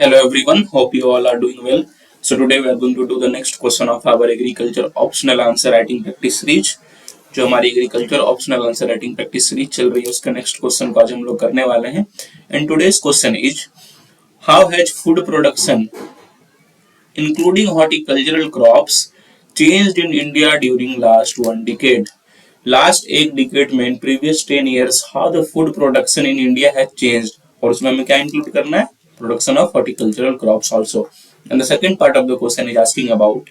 Hello everyone, hope you all are doing well. So today we are going to do the next question of our agriculture optional answer writing practice series. जो हमारी agriculture optional answer writing practice series चल रही है उसका next question को आज हम लोग करने वाले हैं. And today's question is how has food production including horticultural crops changed in India during last one decade. Last एक डिकेड में in previous 10 years how the food production in India has changed. और उसमें हमें क्या include करना है? Production of horticultural crops also. And the second part of the question is asking about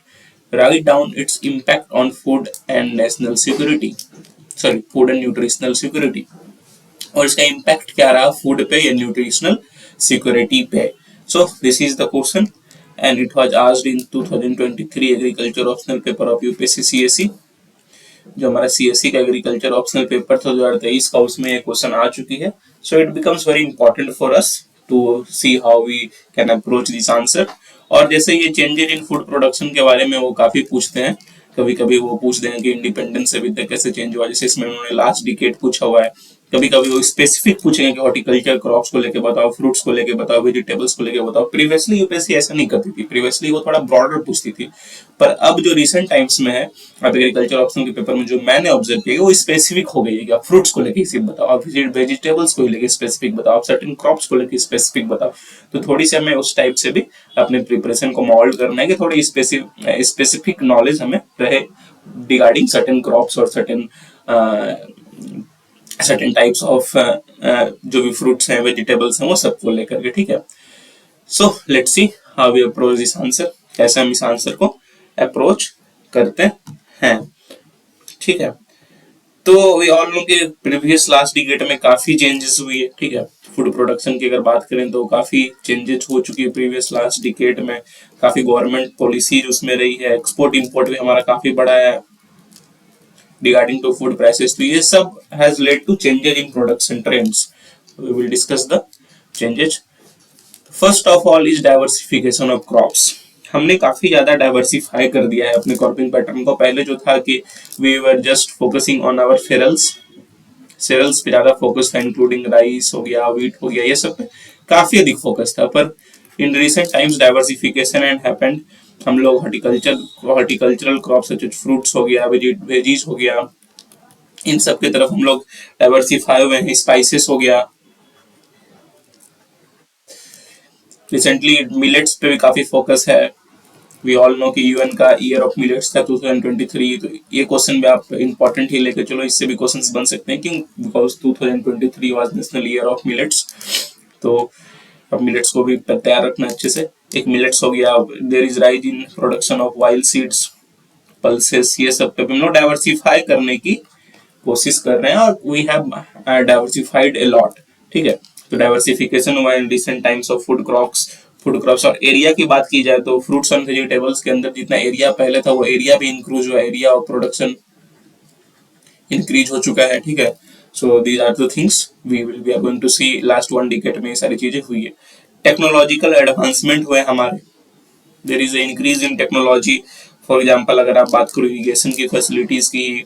write down its impact on food and national security. Sorry, food and nutritional security. और इसका impact क्या रहा food पे या nutritional security पे. So this is the question and it was asked in 2023 agriculture optional paper of UPSC CSE. जो हमारा CSE का एग्रीकल्चर ऑप्शनल पेपर था 2023 का, उसमें ये क्वेश्चन आ चुकी है. So it becomes very important for us to see how we can approach this answer. और जैसे ये चेंजेस इन फूड प्रोडक्शन के बारे में वो काफी पूछते हैं. कभी कभी वो पूछ देंगे कि इंडिपेंडेंस से अभी तक कैसे चेंज हुआ, जैसे इसमें उन्होंने लास्ट डिकेड पूछा हुआ है. कभी कभी वो स्पेसिफिक पूछेंगे कि हॉर्टिकल्चर क्रॉप्स को लेके बताओ, फ्रूट्स को लेके बताओ, वेजिटेबल्स को लेके बताओ. प्रीवियसली यूपीएससी ऐसा नहीं करती थी, प्रीवियसली वो थोड़ा ब्रॉडर पूछती थी. पर अब जो रिसेंट टाइम्स में है, अब एग्रीकल्चर ऑप्शन के पेपर में जो मैंने ऑब्जर्व किया वो स्पेसिफिक हो गई है कि आप फ्रूट्स को लेके सिर्फ बताओ, आप वेजिटेबल्स को लेके स्पेसिफिक बताओ, आप सर्टेन क्रॉप्स को लेके स्पेसिफिक बताओ. तो थोड़ी सी हमें उस टाइप से भी अपने प्रिपरेशन को मोल्ड करना है कि थोड़ी स्पेसिफिक नॉलेज हमें रहे रिगार्डिंग सर्टेन क्रॉप्स और सर्टेन टाइप्स ऑफ जो भी फ्रूट्स हैं, वेजिटेबल्स हैं, वो सबको लेकर के. ठीक है. So let's see how we approach this answer, कैसे हम इस आंसर को अप्रोच करते हैं. ठीक है. तो वी ऑल नो कि प्रीवियस लास्ट डिकेड में काफी चेंजेस हुई है. ठीक है. फूड प्रोडक्शन की अगर बात करें तो काफी चेंजेस हो चुकी है प्रीवियस लास्ट डिकेड में. काफी गवर्नमेंट पॉलिसीज उसमें रही है, एक्सपोर्ट इंपोर्ट भी हमारा काफी बढ़ा है regarding to food prices. तो ये सब has led to changes in production trends. We will discuss the changes. First of all is diversification of crops. हमने काफी ज्यादा डाइवर्सिफाई कर दिया है अपने क्रॉपिंग पैटर्न को. पहले जो था कि we were just focusing on our cereals पे ज्यादा फोकस था, इंक्लूडिंग राइस हो गया, व्हीट हो गया, ये सब पे काफी अधिक फोकस था. पर इन recent times diversification and happened. हम लोग हॉर्टिकल्चरल क्रॉप्स सच फ्रूट्स हो गया, वेजीज हो गया, इन सब की तरफ हम लोग डाइवर्सिफाई हुए हैं. स्पाइसेस हो गया, रिसेंटली मिलेट्स पे भी काफी फोकस है. वी ऑल नो कि यूएन का ईयर ऑफ मिलेट्स था 2023. तो ये क्वेश्चन भी आप इंपॉर्टेंट ही लेकर चलो, इससे भी क्वेश्चंस बन सकते हैं क्यों, because 2023 was national year of millets. तो अब मिलेट्स को भी तैयार रखना अच्छे से. एक मिलेट्स हो गया, there is rise in production of wild seeds, pulses, ये सब पे हम लोग डाइवर्सिफाई करने की कोशिश कर रहे हैं और we have diversified a lot. ठीक है. तो डाइवर्सिफिकेशन हुआ in recent times of food crops. और एरिया की बात की जाए तो फ्रूट्स एंड वेजिटेबल्स के अंदर जितना एरिया पहले था वो एरिया भी इंक्रीज हुआ, एरिया ऑफ प्रोडक्शन इंक्रीज हो चुका है. ठीक है. So these are the things we are going to see. Last one decade में ये सारी चीजें हुई है. टेक्नोलॉजिकल एडवांसमेंट हुए हमारे, there is increase in technology. For example अगर आप बात करो इरिगेशन की फैसिलिटीज की,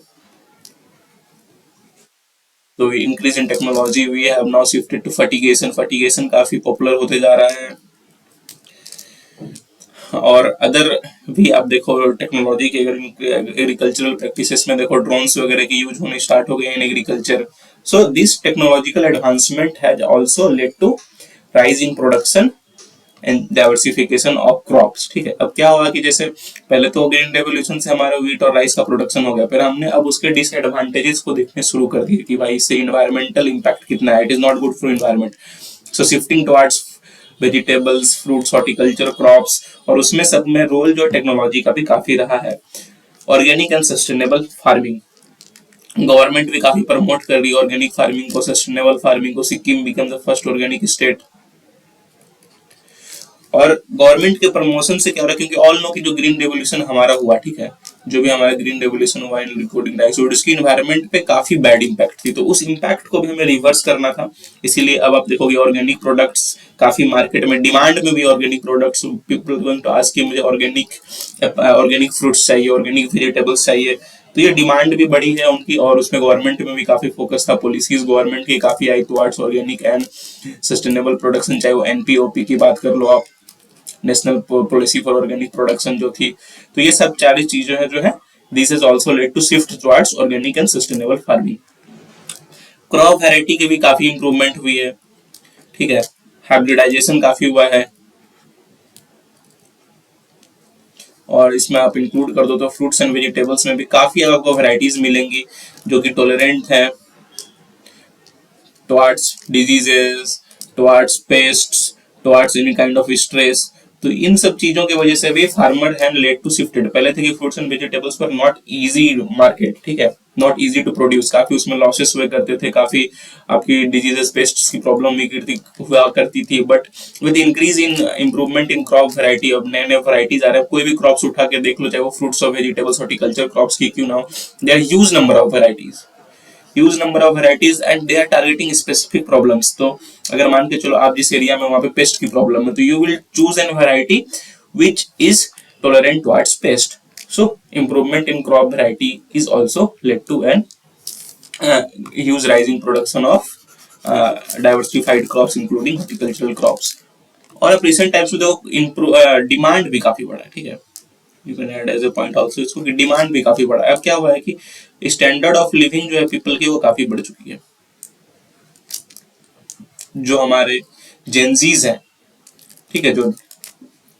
तो increase in technology. We have now shifted to fertigation काफी पॉपुलर होते जा रहा है. और अदर भी आप देखो टेक्नोलॉजी के एग्रीकल्चरल प्रैक्टिसेस में देखो ड्रोन्स वगैरह की यूज होने स्टार्ट हो गए in agriculture. So this technological advancement has also led to rise in production and diversification of crops. ठीक है. अब क्या हुआ कि जैसे पहले तो ग्रीन रेवोल्यूशन से हमारा व्हीट और राइस का प्रोडक्शन हो गया, फिर हमने अब उसके डिसएडवांटेजेस को देखने शुरू कर दिए कि भाई इससे इन्वायरमेंटल इंपैक्ट कितना है, it is not good for environment. So shifting towards vegetables, fruits, horticulture crops, और उसमें सब में रोल जो टेक्नोलॉजी का भी काफी रहा है. Organic and sustainable farming, government भी काफी प्रमोट कर रही है ऑर्गेनिक फार्मिंग को, सस्टेनेबल फार्मिंग को. Sikkim become the first organic state. और गवर्नमेंट के प्रमोशन से क्या हो रहा है, क्योंकि ऑल नो कि जो ग्रीन रेवोल्यूशन हमारा हुआ, ठीक है, जो भी हमारा ग्रीन रेवोल्यूशन हुआ इन रिकॉर्डिंग डाइऑक्साइड, उसकी इन्वायरमेंट पे काफी बैड इम्पैक्ट थी, तो उस इम्पैक्ट को भी हमें रिवर्स करना था। इसीलिए अब आप देखोगे ऑर्गेनिक प्रोडक्ट्स काफी मार्केट में डिमांड में भी, organic products, people going to ask कि मुझे ऑर्गेनिक फ्रूट्स चाहिए, ऑर्गेनिक वेजिटेबल्स चाहिए, तो ये डिमांड भी बढ़ी है उनकी, और उसमें गवर्नमेंट में भी काफी फोकस था, पॉलिसीज गवर्नमेंट की काफी आई towards organic and sustainable production, चाहे वो एनपीओपी की बात कर लो आप, national policy for organic production जो थी। तो ये सब सारी चीजें हैं जो है, this is also led to shift towards organic and sustainable farming. Crop variety की भी काफी इंप्रूवमेंट हुई है, ठीक है, हाइब्रिडाइजेशन काफी हुआ है, और इसमें आप इंक्लूड कर दो तो फ्रूट्स एंड वेजिटेबल्स में भी काफी आपको वैरायटीज मिलेंगी जो कि टॉलरेंट है towards diseases, towards pests, towards any kind of stress। तो इन सब चीजों की वजह से भी farmer have led to shifted. पहले थे कि फ्रूट्स एंड वेजिटेबल्स पर नॉट इजी मार्केट, ठीक है, नॉट इजी टू प्रोड्यूस, काफी उसमें लॉसेस हुए करते थे, काफी आपकी डिजीजेस पेस्ट्स की प्रॉब्लम भी हुआ करती थी, but with increase in improvement in crop variety, अब नए नए वैरायटीज आ रहे हैं, कोई भी क्रॉप्स उठा के देख लो, चाहे वो फ्रूट्स और वेजिटेबल्स, हॉर्टिकल्चर क्रॉप्स की क्यों ना हो, there are huge number of varieties, huge number of varieties and they are targeting specific problems. तो अगर मान के चलो आप जिस एरिया में वहां पे पेस्ट की प्रॉब्लम है, तो you will choose an variety which is tolerant towards pest. So improvement in crop variety is also led to an huge rise in production of diversified crops including horticultural crops। और अब recent times में देखो demand भी काफी बढ़ा है, ठीक है, you can add as a point also इसको कि डिमांड भी काफी बढ़ा है। अब क्या हुआ है कि स्टैंडर्ड ऑफ लिविंग जो है पीपल की वो काफी बढ़ चुकी है। जो हमारे जेनजीज हैं, ठीक है, जो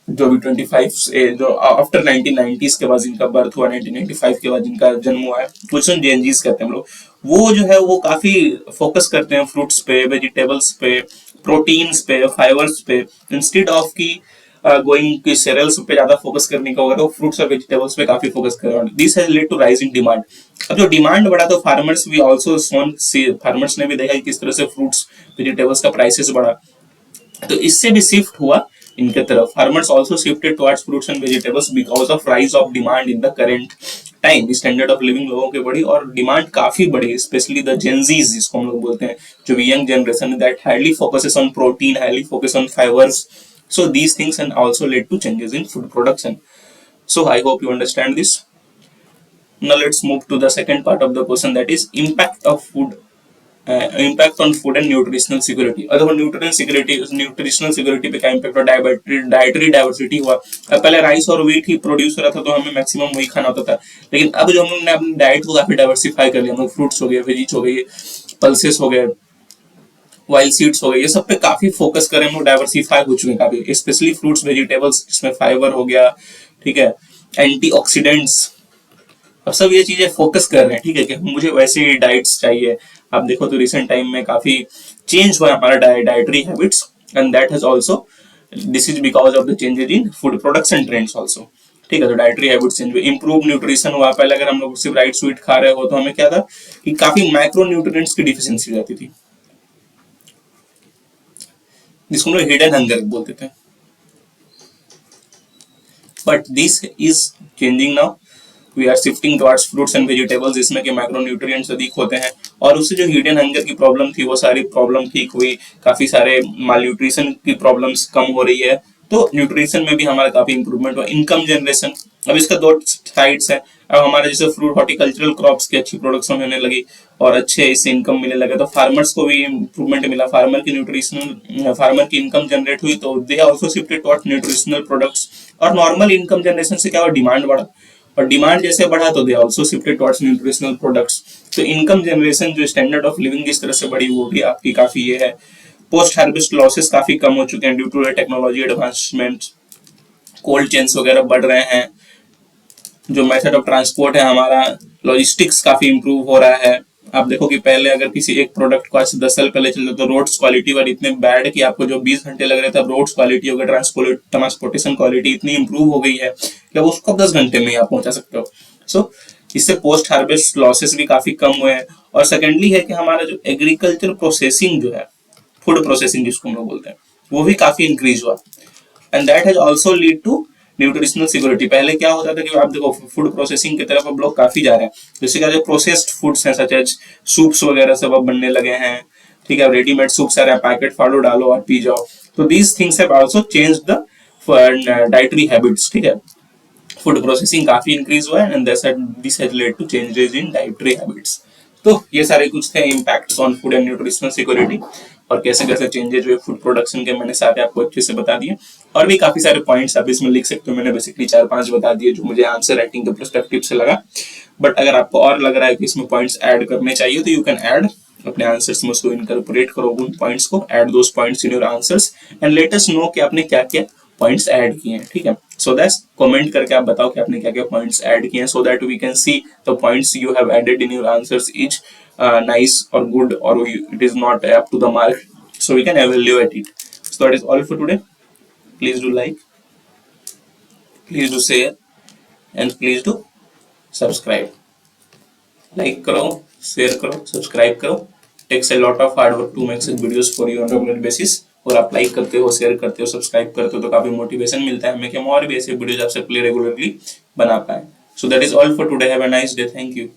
जो भी 25 जो आफ्टर 1990s के बाद जिनका बर्थ हुआ, 1995 के बाद जिनका जन्म हुआ है, कुछ जेनजीज कहते हैं हम लोग, वो जो है वो काफी फोकस करते हैं फ्रूट्स पे, वेजिटेबल्स पे, प्रोटीन्स पे, फाइबर्स पे, इंस्टेड ऑफ की गोइंग की सेरेल्स पे ज्यादा फोकस करने का होगा, तो फ्रूट्स और वेजिटेबल्स पे काफी फोकस कर रहा है। This has led to rise in demand. अब जो डिमांड बढ़ा तो फार्मर्स भी ऑल्सो फार्मर्स ने भी देखा कि किस तरह से फ्रूट्स वेजिटेबल्स का प्राइसेस बढ़ा, तो इससे भी शिफ्ट हुआ इनके तरफ। Farmers also shifted towards fruits and vegetables because of rise of demand in the current time. Standard of living लोगों की बढ़ी और डिमांड काफी बढ़ी, स्पेशली द जेनजीज जिसको हम लोग बोलते हैं, जो भी young generation that highly focuses on protein, highly focus on fibres. So these things and also led to changes in food production. So I hope you understand this. Now let's move to the second part of the question, that is impact of food, impact on food and nutritional security। अगर nutritional security पे क्या impact हुआ, dietary diversity हुआ। पहले rice और wheat ही produce हो रहा था तो हमें मैक्सिमम वही खाना होता था, लेकिन अब जो हमने अपनी डाइट को काफी डाइवर्सिफाई कर लिया, हम लोग फ्रूट्स हो गए, वेजीज हो गए, पल्सेस हो गए, वाइल्ड सीड्स हो गए, ये सब पे काफी फोकस करें, हम लोग डाइवर्सिफाई हो चुके हैं काफी, स्पेशली फ्रूट्स वेजिटेबल्स, जिसमें फाइबर हो गया, ठीक है, एंटीऑक्सीडेंट्स, अब सब ये चीजें फोकस कर रहे हैं, ठीक है, कि मुझे वैसे ही डाइट्स चाहिए। आप देखो तो रिसेंट टाइम में काफी चेंज हुआ हमारा dietary habits, and that has also, this is because of the changes in food production trends also, ठीक है। तो डाइटरी हैबिट्स चेंज हुए, इंप्रूव न्यूट्रिशन हुआ। पहले अगर हम लोग सिर्फ राइट स्वीट खा रहे हो तो हमें क्या था कि काफी माइक्रो न्यूट्रिएंट्स की डिफिशियंसी हो जाती थी, जिसको हम लोग हिडन हंगर बोलते थे, but this is changing now. We are shifting towards fruits and vegetables, जिसमें कि माइक्रोन्यूट्रिएंट्स अधिक होते हैं, और उससे जो हिडन हंगर की प्रॉब्लम थी वो सारी प्रॉब्लम ठीक हुई, काफी सारे मालन्यूट्रिशन की प्रॉब्लम्स कम हो रही है, तो न्यूट्रिशन में भी हमारा काफी इंप्रूवमेंट हुआ। इनकम जनरेशन, अब इसका दो साइड्स है। अब हमारे जैसे फ्रूट हॉर्टिकल्चरल क्रॉप्स की अच्छी प्रोडक्शन होने लगी और अच्छे इससे इनकम मिलने लगे, तो फार्मर्स को भी इंप्रूवमेंट मिला, फार्मर की इनकम जनरेट हुई, तो they also shifted towards nutritional products. और नॉर्मल इनकम जनरेशन से क्या हुआ, डिमांड बढ़ा, और डिमांड जैसे बढ़ा तो they also shifted towards nutritional products. तो इनकम जनरेशन, जो स्टैंडर्ड ऑफ लिविंग जिस तरह से बढ़ी, वो भी आपकी काफी ये है। पोस्ट हार्वेस्ट लॉसेस काफी कम हो चुके हैं due to technology advancement, cold chains वगैरह बढ़ रहे हैं, जो मेथड ऑफ ट्रांसपोर्ट है हमारा, लॉजिस्टिक्स काफी इंप्रूव हो रहा है। आप देखो कि पहले अगर किसी एक प्रोडक्ट को आज से 10 साल पहले चलते तो रोड्स क्वालिटी वाली इतने बैड कि आपको जो 20 घंटे लग रहे थे, अब रोड्स क्वालिटी हो गई, ट्रांसपोर्टेशन क्वालिटी इतनी इंप्रूव हो गई है कि अब उसको 10 घंटे में ही आप पहुंचा सकते हो। सो इससे पोस्ट हार्वेस्ट लॉसेस भी काफी कम हुए हैं। और सेकेंडली है कि हमारा जो एग्रीकल्चर प्रोसेसिंग जो है, फूड प्रोसेसिंग जिसको हम लोग बोलते हैं, वो भी काफी इंक्रीज हुआ, and that has also lead to nutritional security, पहले क्या होता था कि आप देखो फूड प्रोसेसिंग की तरफ अब लोग काफी जा रहे हैं, जैसे कि जो प्रोसेस्ड फूड्स हैं सच एज सूप्स वगैरह सब अब बनने लगे हैं, ठीक है, रेडीमेड सूप्स आ रहे हैं, पैकेट फाड़ो डालो और पी जाओ। तो these things have also change the dietary habits, ठीक है, फूड प्रोसेसिंग काफी इंक्रीज हुआ है and this has led to changes in dietary habits. तो ये सारे कुछ थे impacts on food and nutritional security, और कैसे कैसे चेंजेस हुए फूड प्रोडक्शन के, मैंने सारे आपको अच्छे से बता दिए। और भी काफी सारे पॉइंट्स आप इसमें लिख सकते हो, मैंने बेसिकली 4-5 बता दिए जो मुझे आंसर राइटिंग के पर्सपेक्टिव से लगा। बट अगर आपको और लग रहा है कि इसमें पॉइंट्स ऐड करने चाहिए तो यू कैन ऐड अपने आंसर्स में, उसको इनकॉर्पोरेट करो उन पॉइंट्स को, add those points in your answers and let us know कि आपने क्या क्या पॉइंट्स ऐड किए हैं, ठीक है। सो दैट कमेंट करके आप बताओ कि आपने क्या क्या पॉइंट्स ऐड किए हैं, so that we can see the points you have added in your answers is nice or good, or it is not up to the mark, so we can evaluate it. So that is all for today. Please do like, please do share, and please do subscribe. Like करो, share करो, subscribe करो. Takes a lot of hard work to make such videos for you on regular basis. और आप like करते हो, share करते हो, subscribe करते हो तो काफी मोटिवेशन मिलता है हमें कि हम और भी ऐसे वीडियोज आपसे रेगुलरली बना पाए. So that is all for today. Have a nice day. Thank you.